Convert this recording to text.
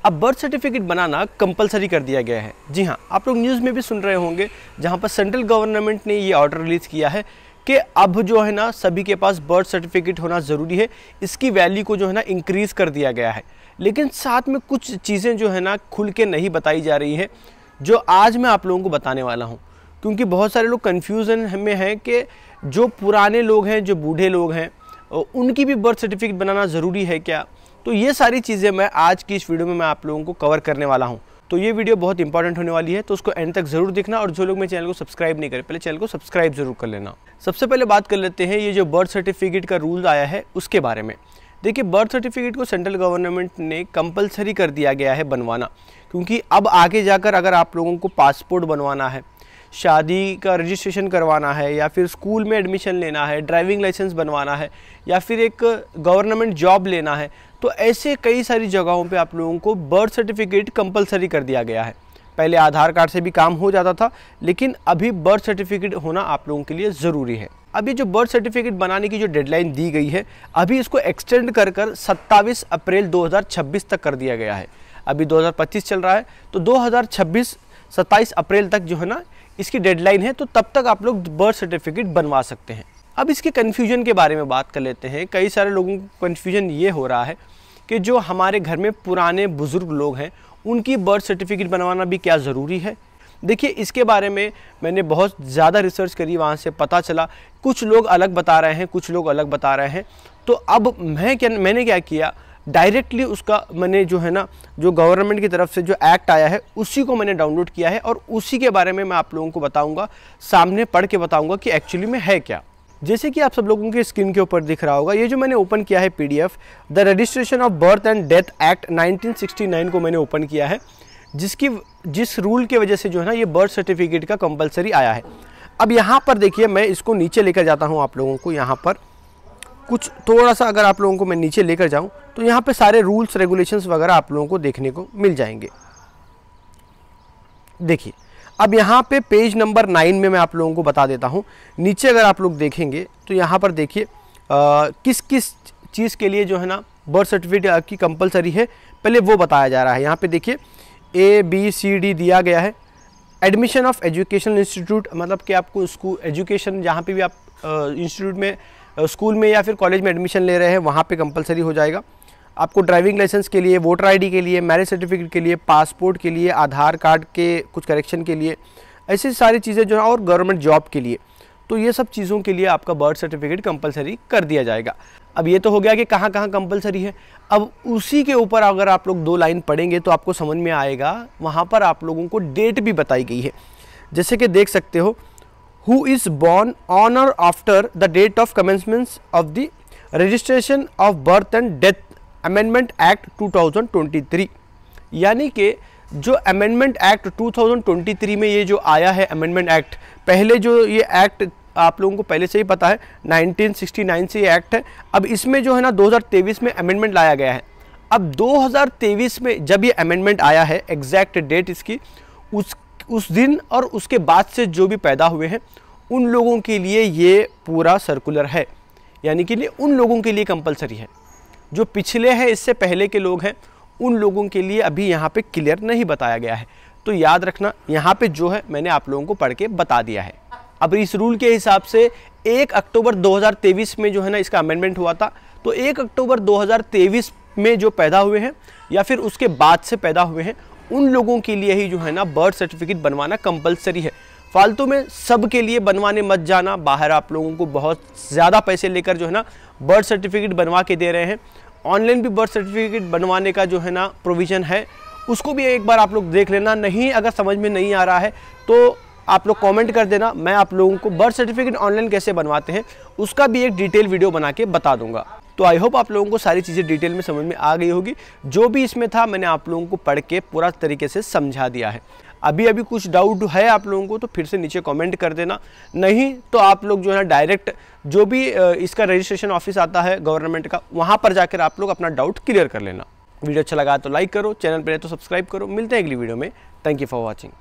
अब birth certificate बनाना compulsory कर दिया गया है। जी हाँ, आप लोग न्यूज़ में भी सुन रहे होंगे, जहाँ पर सेंट्रल गवर्नमेंट ने ये ऑर्डर रिलीज़ किया है कि अब जो है ना सभी के पास बर्थ सर्टिफिकेट होना ज़रूरी है। इसकी वैल्यू को जो है ना इंक्रीज़ कर दिया गया है, लेकिन साथ में कुछ चीज़ें जो है ना खुल के नहीं बताई जा रही है, जो आज मैं आप लोगों को बताने वाला हूँ। क्योंकि बहुत सारे लोग कन्फ्यूज़न में हैं कि जो पुराने लोग हैं, जो बूढ़े लोग हैं, उनकी भी बर्थ सर्टिफिकेट बनाना ज़रूरी है क्या। तो ये सारी चीज़ें मैं आज की इस वीडियो में मैं आप लोगों को कवर करने वाला हूँ। तो ये वीडियो बहुत इंपॉर्टेंट होने वाली है, तो उसको एंड तक ज़रूर देखना। और जो लोग मेरे चैनल को सब्सक्राइब नहीं करें, पहले चैनल को सब्सक्राइब ज़रूर कर लेना। सबसे पहले बात कर लेते हैं ये जो बर्थ सर्टिफिकेट का रूल आया है उसके बारे में। देखिए, बर्थ सर्टिफिकेट को सेंट्रल गवर्नमेंट ने कंपलसरी कर दिया गया है बनवाना, क्योंकि अब आगे जाकर अगर आप लोगों को पासपोर्ट बनवाना है, शादी का रजिस्ट्रेशन करवाना है, या फिर स्कूल में एडमिशन लेना है, ड्राइविंग लाइसेंस बनवाना है, या फिर एक गवर्नमेंट जॉब लेना है, तो ऐसे कई सारी जगहों पे आप लोगों को बर्थ सर्टिफिकेट कंपलसरी कर दिया गया है। पहले आधार कार्ड से भी काम हो जाता था, लेकिन अभी बर्थ सर्टिफिकेट होना आप लोगों के लिए ज़रूरी है। अभी जो बर्थ सर्टिफिकेट बनाने की जो डेडलाइन दी गई है, अभी इसको एक्सटेंड कर 27 अप्रैल 2026 तक कर दिया गया है। अभी 2025 चल रहा है, तो 2026 27 अप्रैल तक जो है ना इसकी डेडलाइन है, तो तब तक आप लोग बर्थ सर्टिफिकेट बनवा सकते हैं। अब इसके कन्फ्यूजन के बारे में बात कर लेते हैं। कई सारे लोगों को कन्फ्यूजन ये हो रहा है कि जो हमारे घर में पुराने बुज़ुर्ग लोग हैं, उनकी बर्थ सर्टिफिकेट बनवाना भी क्या ज़रूरी है। देखिए, इसके बारे में मैंने बहुत ज़्यादा रिसर्च करी, वहाँ से पता चला कुछ लोग अलग बता रहे हैं, कुछ लोग अलग बता रहे हैं। तो अब मैंने क्या किया, डायरेक्टली उसका मैंने जो है ना, जो गवर्नमेंट की तरफ से जो एक्ट आया है उसी को मैंने डाउनलोड किया है, और उसी के बारे में मैं आप लोगों को बताऊंगा, सामने पढ़ के बताऊंगा कि एक्चुअली में है क्या। जैसे कि आप सब लोगों के स्क्रीन के ऊपर दिख रहा होगा, ये जो मैंने ओपन किया है PDF, the registration of birth and death act 1969 को मैंने ओपन किया है, जिस रूल के वजह से जो है ना ये बर्थ सर्टिफिकेट का कंपलसरी आया है। अब यहाँ पर देखिए, मैं इसको नीचे लेकर जाता हूँ आप लोगों को। यहाँ पर कुछ थोड़ा सा अगर आप लोगों को मैं नीचे लेकर जाऊं, तो यहाँ पे सारे रूल्स रेगुलेशंस वगैरह आप लोगों को देखने को मिल जाएंगे। देखिए, अब यहाँ पे पेज नंबर 9 में मैं आप लोगों को बता देता हूँ। नीचे अगर आप लोग देखेंगे तो यहाँ पर देखिए किस किस चीज़ के लिए जो है ना बर्थ सर्टिफिकेट की कंपलसरी है, पहले वो बताया जा रहा है। यहाँ पे देखिए ABCD दिया गया है। एडमिशन ऑफ एजुकेशनल इंस्टीट्यूट, मतलब कि आपको स्कूल एजुकेशन जहाँ पे भी आप इंस्टीट्यूट में, स्कूल में या फिर कॉलेज में एडमिशन ले रहे हैं, वहाँ पे कंपलसरी हो जाएगा। आपको ड्राइविंग लाइसेंस के लिए, वोटर ID के लिए, मैरिज सर्टिफिकेट के लिए, पासपोर्ट के लिए, आधार कार्ड के कुछ करेक्शन के लिए, ऐसी सारी चीज़ें जो है, और गवर्नमेंट जॉब के लिए, तो ये सब चीज़ों के लिए आपका बर्थ सर्टिफिकेट कंपलसरी कर दिया जाएगा। अब ये तो हो गया कि कहाँ कहाँ कंपलसरी है। अब उसी के ऊपर अगर आप लोग 2 लाइन पढ़ेंगे तो आपको समझ में आएगा, वहाँ पर आप लोगों को डेट भी बताई गई है। जैसे कि देख सकते हो, who is born on or after the date of commencement of the registration of birth and death amendment act 2023। यानी कि जो अमेंडमेंट एक्ट 2023 में ये जो आया है अमेंडमेंट एक्ट, पहले जो ये एक्ट आप लोगों को पहले से ही पता है 1969 से ये एक्ट है। अब इसमें जो है ना 2023 में अमेंडमेंट लाया गया है। अब 2023 में जब ये अमेंडमेंट आया है, एग्जैक्ट डेट इसकी उस दिन और उसके बाद से जो भी पैदा हुए हैं उन लोगों के लिए ये पूरा सर्कुलर है, यानी कि उन लोगों के लिए कंपलसरी है। जो पिछले हैं, इससे पहले के लोग हैं, उन लोगों के लिए अभी यहाँ पे क्लियर नहीं बताया गया है। तो याद रखना, यहाँ पे जो है मैंने आप लोगों को पढ़ के बता दिया है। अब इस रूल के हिसाब से 1 अक्टूबर 2023 में जो है ना इसका अमेंडमेंट हुआ था, तो 1 अक्टूबर 2023 में जो पैदा हुए हैं या फिर उसके बाद से पैदा हुए हैं, उन लोगों के लिए ही जो है ना बर्थ सर्टिफिकेट बनवाना कंपलसरी है। फालतू में सब के लिए बनवाने मत जाना। बाहर आप लोगों को बहुत ज़्यादा पैसे लेकर जो है ना बर्थ सर्टिफिकेट बनवा के दे रहे हैं। ऑनलाइन भी बर्थ सर्टिफिकेट बनवाने का जो है ना प्रोविज़न है, उसको भी एक बार आप लोग देख लेना। नहीं, अगर समझ में नहीं आ रहा है तो आप लोग कमेंट कर देना, मैं आप लोगों को बर्थ सर्टिफिकेट ऑनलाइन कैसे बनवाते हैं उसका भी एक डिटेल वीडियो बना के बता दूंगा। तो आई होप आप लोगों को सारी चीज़ें डिटेल में समझ में आ गई होगी। जो भी इसमें था मैंने आप लोगों को पढ़ के पूरा तरीके से समझा दिया है। अभी कुछ डाउट है आप लोगों को तो फिर से नीचे कमेंट कर देना, नहीं तो आप लोग जो है ना डायरेक्ट जो भी इसका रजिस्ट्रेशन ऑफिस आता है गवर्नमेंट का, वहाँ पर जाकर आप लोग अपना डाउट क्लियर कर लेना। वीडियो अच्छा लगा तो लाइक करो, चैनल पर है तो सब्सक्राइब करो। मिलते हैं अगली वीडियो में। Thank you for watching.